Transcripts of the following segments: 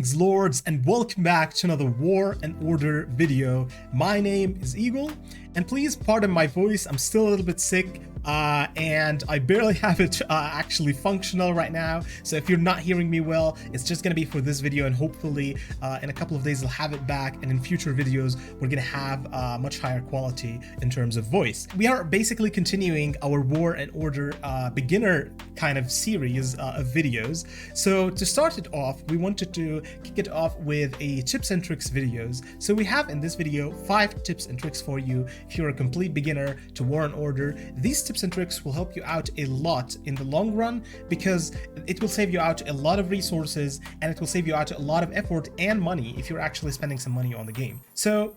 Greetings, lords, and welcome back to another War and Order video. My name is Eagle, and please pardon my voice. I'm still a little bit sick, and I barely have it actually functional right now. So if you're not hearing me well, it's just gonna be for this video, and hopefully in a couple of days I'll have it back, and in future videos we're gonna have much higher quality in terms of voice. We are basically continuing our War and Order beginner kind of series of videos. So to start it off, we wanted to kick it off with a tips and tricks videos. So we have in this video 5 tips and tricks for you if you're a complete beginner to War and Order. These tips and tricks will help you out a lot in the long run because it will save you out a lot of resources, and it will save you out a lot of effort and money if you're actually spending some money on the game. So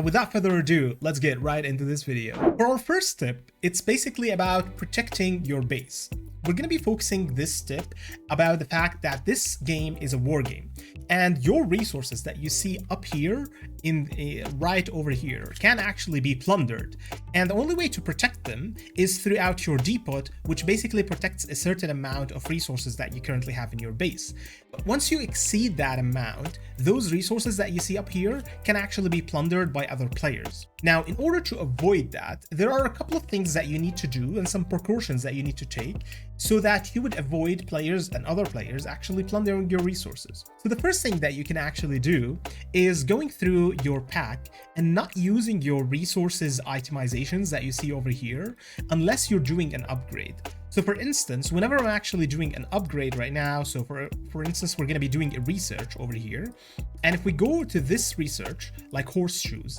without further ado, let's get right into this video. For our first tip, it's basically about protecting your base. We're going to be focusing this tip about the fact that this game is a war game, and your resources that you see up here right over here can actually be plundered, and the only way to protect them is throughout your depot, which basically protects a certain amount of resources that you currently have in your base. But once you exceed that amount, those resources that you see up here can actually be plundered by other players. Now, in order to avoid that, there are a couple of things that you need to do and some precautions that you need to take so that you would avoid players and other players actually plundering your resources. So the first thing that you can actually do is going through your pack and not using your resources itemizations that you see over here unless you're doing an upgrade. So for instance, whenever I'm actually doing an upgrade right now, so for instance, we're going to be doing a research over here, and if we go to this research, like horseshoes,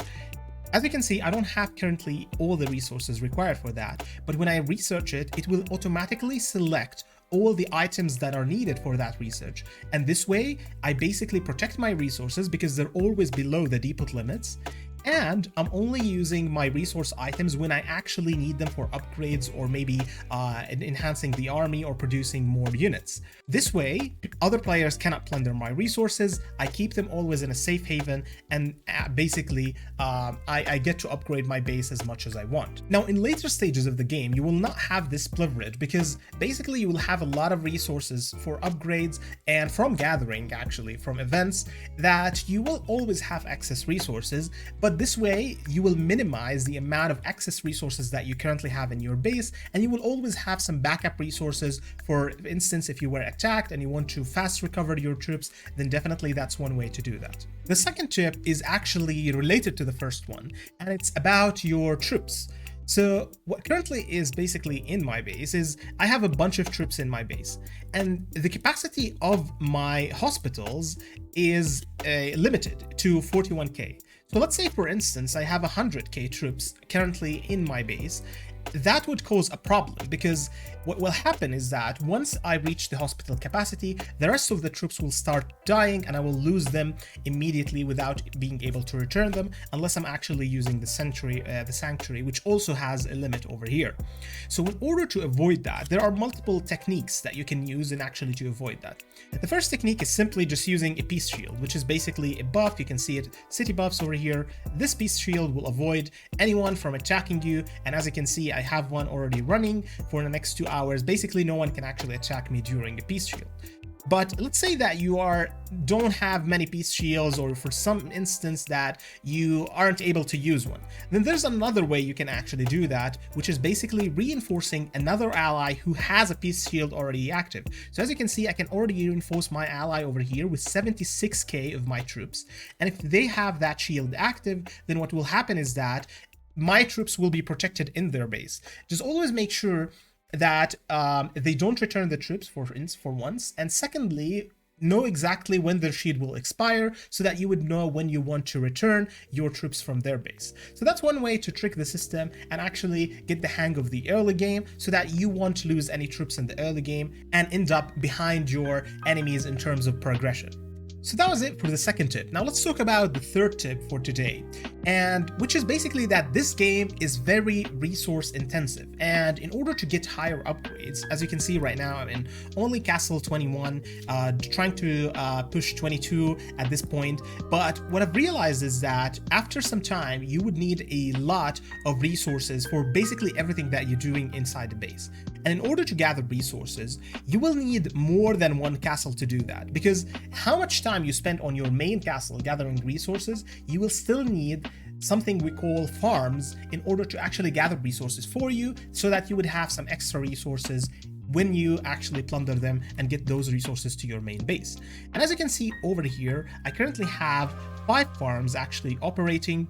as you can see, I don't have currently all the resources required for that, but when I research it, it will automatically select all the items that are needed for that research. And this way, I basically protect my resources because they're always below the depot limits. And I'm only using my resource items when I actually need them for upgrades or maybe enhancing the army or producing more units. This way, other players cannot plunder my resources. I keep them always in a safe haven, and basically I get to upgrade my base as much as I want. Now, in later stages of the game, you will not have this privilege because basically you will have a lot of resources for upgrades and from gathering, actually, from events, that you will always have excess resources, but this way you will minimize the amount of excess resources that you currently have in your base, and you will always have some backup resources. For instance, if you were attacked and you want to fast recover your troops, then definitely that's one way to do that. The second tip is actually related to the first one, and it's about your troops. So what currently is basically in my base is I have a bunch of troops in my base, and the capacity of my hospitals is limited to 41k. So let's say, for instance, I have 100k troops currently in my base. That would cause a problem because what will happen is that once I reach the hospital capacity, the rest of the troops will start dying, and I will lose them immediately without being able to return them unless I'm actually using the sanctuary, which also has a limit over here. So in order to avoid that, there are multiple techniques that you can use to avoid that. The first technique is simply just using a peace shield, which is basically a buff. You can see it, city buffs over here. This peace shield will avoid anyone from attacking you, and as you can see, I have one already running for the next 2 hours. Basically, no one can actually attack me during a peace shield. But let's say that you don't have many peace shields, or for some instance that you aren't able to use one. Then there's another way you can actually do that, which is basically reinforcing another ally who has a peace shield already active. So as you can see, I can already reinforce my ally over here with 76k of my troops. And if they have that shield active, then what will happen is that my troops will be protected in their base. Just always make sure that they don't return the troops for once, and secondly, know exactly when their shield will expire so that you would know when you want to return your troops from their base. So that's one way to trick the system and actually get the hang of the early game so that you won't lose any troops in the early game and end up behind your enemies in terms of progression. So that was it for the second tip. Now let's talk about the third tip for today, and which is basically that this game is very resource intensive, and in order to get higher upgrades, as you can see right now, I'm in only Castle 21, trying to push 22 at this point. But what I've realized is that after some time you would need a lot of resources for basically everything that you're doing inside the base. And in order to gather resources, you will need more than one castle to do that, because how much time you spend on your main castle gathering resources, you will still need something we call farms in order to actually gather resources for you, so that you would have some extra resources when you actually plunder them and get those resources to your main base. And as you can see over here, I currently have 5 farms actually operating,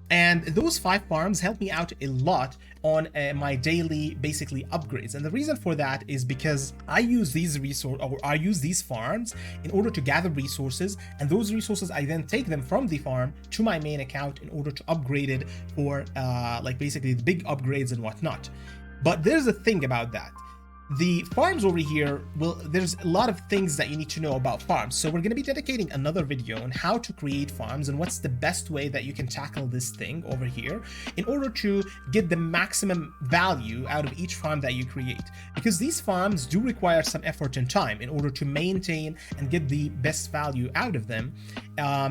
and those 5 farms help me out a lot on my daily basically upgrades. And the reason for that is because I use these farms in order to gather resources, and those resources I then take them from the farm to my main account in order to upgrade it for like basically the big upgrades and whatnot. But there's a thing about that. The farms over here, well, there's a lot of things that you need to know about farms. So we're going to be dedicating another video on how to create farms and what's the best way that you can tackle this thing over here in order to get the maximum value out of each farm that you create. Because these farms do require some effort and time in order to maintain and get the best value out of them,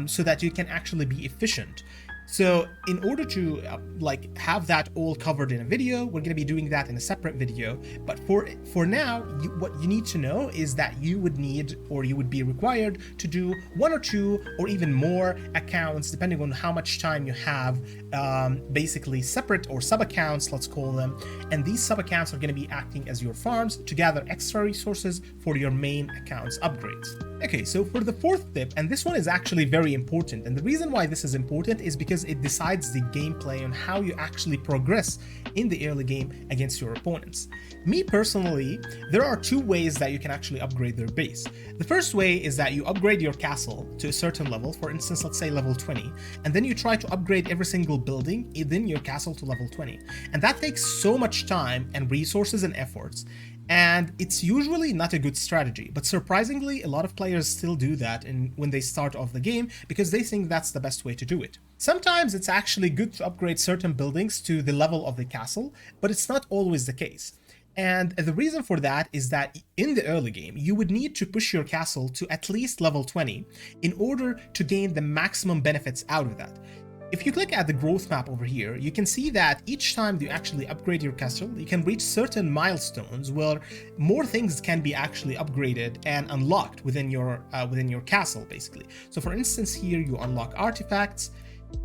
so that you can actually be efficient. So in order to like have that all covered in a video, we're going to be doing that in a separate video. But for now, what you need to know is that you would need, or you would be required to do 1 or 2 or even more accounts, depending on how much time you have, basically separate or sub accounts, let's call them. And these sub accounts are going to be acting as your farms to gather extra resources for your main accounts upgrades. Okay, so for the 4th tip, and this one is actually very important, and the reason why this is important is because it decides the gameplay on how you actually progress in the early game against your opponents. Me personally, there are 2 ways that you can actually upgrade their base. The first way is that you upgrade your castle to a certain level, for instance, let's say level 20, and then you try to upgrade every single building within your castle to level 20. And that takes so much time and resources and efforts, and it's usually not a good strategy, but surprisingly, a lot of players still do that when they start off the game because they think that's the best way to do it. Sometimes it's actually good to upgrade certain buildings to the level of the castle, but it's not always the case. And the reason for that is that in the early game, you would need to push your castle to at least level 20 in order to gain the maximum benefits out of that. If you click at the growth map over here, you can see that each time you actually upgrade your castle, you can reach certain milestones where more things can be actually upgraded and unlocked within your castle, basically. So for instance, here you unlock artifacts,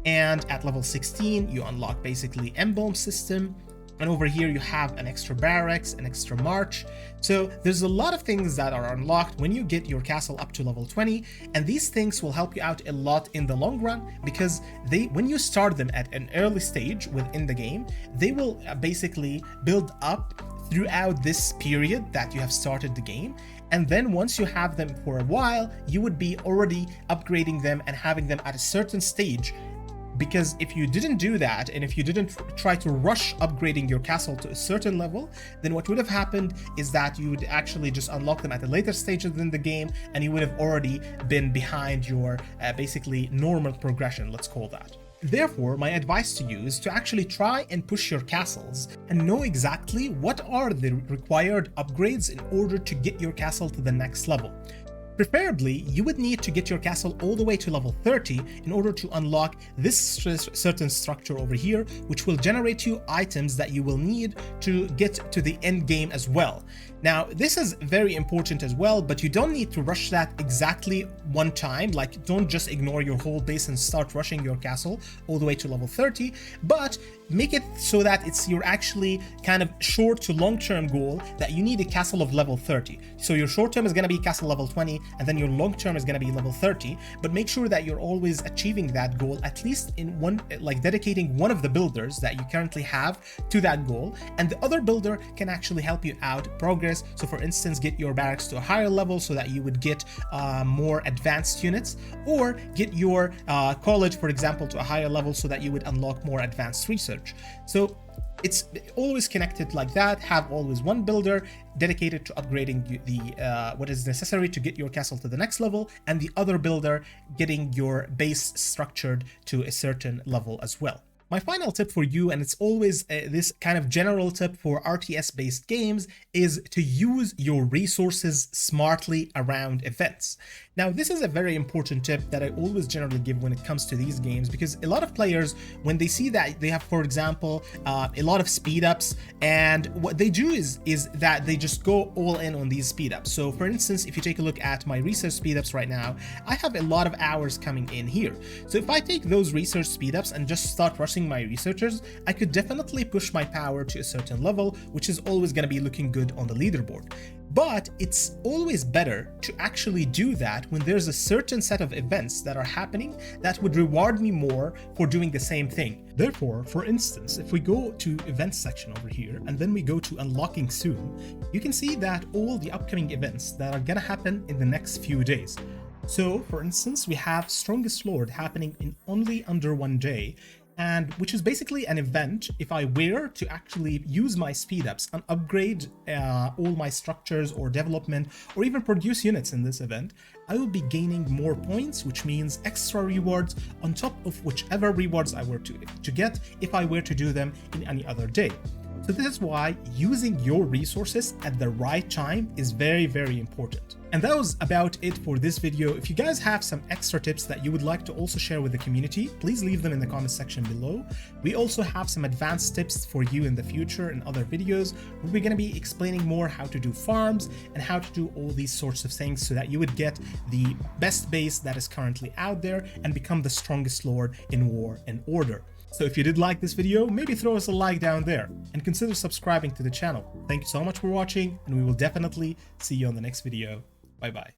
and at level 16, you unlock basically emblem system. And over here you have an extra barracks, an extra march. So there's a lot of things that are unlocked when you get your castle up to level 20, and these things will help you out a lot in the long run, because when you start them at an early stage within the game, they will basically build up throughout this period that you have started the game. And then once you have them for a while, you would be already upgrading them and having them at a certain stage. Because if you didn't do that, and if you didn't try to rush upgrading your castle to a certain level, then what would have happened is that you would actually just unlock them at a later stage within the game, and you would have already been behind your basically normal progression, let's call that. Therefore, my advice to you is to actually try and push your castles and know exactly what are the required upgrades in order to get your castle to the next level. Preferably, you would need to get your castle all the way to level 30 in order to unlock this certain structure over here, which will generate you items that you will need to get to the end game as well. Now, this is very important as well, but you don't need to rush that exactly one time. Like, don't just ignore your whole base and start rushing your castle all the way to level 30, but make it so that it's your actually kind of short to long-term goal that you need a castle of level 30. So your short term is going to be castle level 20, and then your long term is going to be level 30, but make sure that you're always achieving that goal, at least in one, like dedicating one of the builders that you currently have to that goal, and the other builder can actually help you out progress. So for instance, get your barracks to a higher level so that you would get more advanced units, or get your college, for example, to a higher level so that you would unlock more advanced research. So it's always connected like that. Have always one builder dedicated to upgrading the what is necessary to get your castle to the next level, and the other builder getting your base structured to a certain level as well. My final tip for you, and it's always this kind of general tip for RTS-based games, is to use your resources smartly around events. Now, this is a very important tip that I always generally give when it comes to these games, because a lot of players, when they see that they have, for example, a lot of speed ups, and what they do is that they just go all in on these speed ups. So for instance, if you take a look at my research speed ups right now, I have a lot of hours coming in here. So if I take those research speed ups and just start rushing my researchers, I could definitely push my power to a certain level, which is always going to be looking good on the leaderboard. But it's always better to actually do that when there's a certain set of events that are happening that would reward me more for doing the same thing. Therefore, for instance, if we go to events section over here and then we go to unlocking soon, you can see that all the upcoming events that are gonna happen in the next few days. So for instance, we have Strongest Lord happening in only under 1 day, and which is basically an event. If I were to actually use my speed ups and upgrade all my structures or development or even produce units in this event, I will be gaining more points, which means extra rewards on top of whichever rewards I were to get if I were to do them in any other day. So this is why using your resources at the right time is very, very important. And that was about it for this video. If you guys have some extra tips that you would like to also share with the community, please leave them in the comment section below. We also have some advanced tips for you in the future in other videos, where we're going to be explaining more how to do farms and how to do all these sorts of things so that you would get the best base that is currently out there and become the strongest lord in War and Order. So if you did like this video, maybe throw us a like down there and consider subscribing to the channel. Thank you so much for watching, and we will definitely see you on the next video. Bye bye.